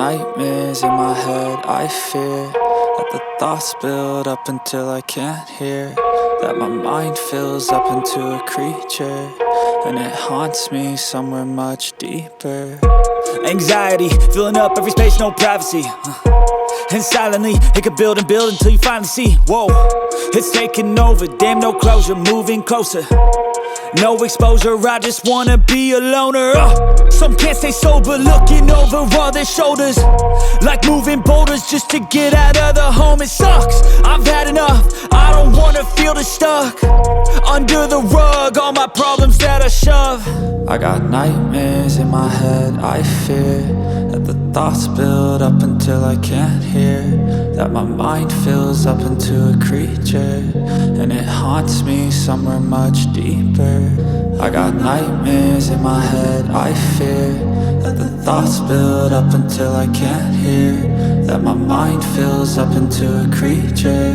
nightmares in my head, I fear that the thoughts build up until I can't hear, that my mind fills up into a creature, and it haunts me somewhere much deeper. Anxiety, filling up every space, no privacy. And silently, it could build and build until you finally see, whoa, it's taking over, damn, no closure, moving closer. No exposure, I just wanna be a loner. Some can't stay sober, looking over all their shoulders, like moving boulders just to get out of the home. It sucks, I've had enough, I don't wanna feel the stuck under the rug, all my problems that I shove. I got nightmares in my head, I fear that the thoughts build up until I can't hear, that my mind fills up into a creature, and it haunts me somewhere much deeper. I got nightmares in my head, I fear that the thoughts build up until I can't hear, that my mind fills up into a creature,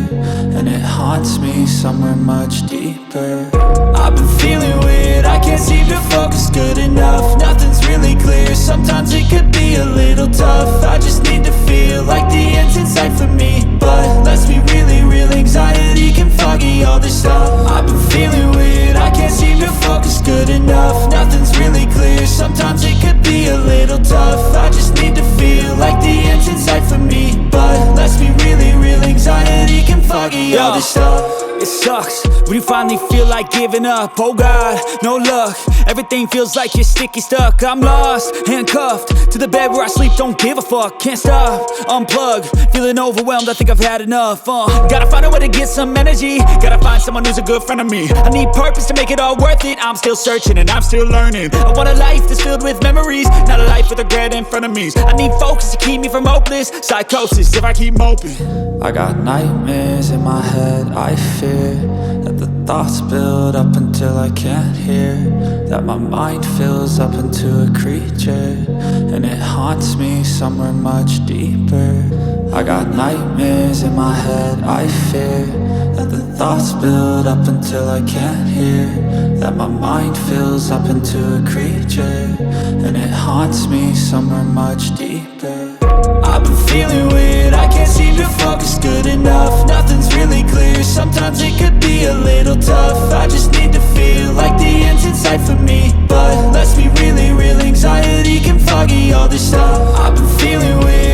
and it haunts me somewhere much deeper. I've been feeling weird, I can't seem to focus good enough. Nothing's really clear, sometimes it could be a little tough. I just need to feel like the end's in sight for me, but let's be really real, anxiety can foggy all this stuff. I've been feeling weird, I can't seem to focus good enough. Nothing's really clear, sometimes it could be a little tough. I just need to feel like the end's in sight for me, but let's be really real, anxiety can foggy all this stuff. It sucks when you finally feel like giving up. Oh God, no luck, everything feels like you're sticky stuck. I'm lost, handcuffed to the bed where I sleep, don't give a fuck. Can't stop, unplug, feeling overwhelmed, I think I've had enough. Gotta find a way to get some energy, gotta find someone who's a good friend of me. I need purpose to make it all worth it, I'm still searching and I'm still learning. I want a life that's filled with memories, not a life with regret and frenemies. I need focus to keep me from hopeless psychosis if I keep moping. I got nightmares in my head, I fear that the thoughts build up until I can't hear, that my mind fills up into a creature, and it haunts me somewhere much deeper. I got nightmares in my head, I fear that the thoughts build up until I can't hear, that my mind fills up into a creature, and it haunts me somewhere much deeper. I've been feeling weird, I can't seem to focus good enough. Nothing's really clear, sometimes it could be a little tough. I just need to feel like the end's in sight for me, but let's be really real, anxiety can foggy all this stuff. I've been feeling weird,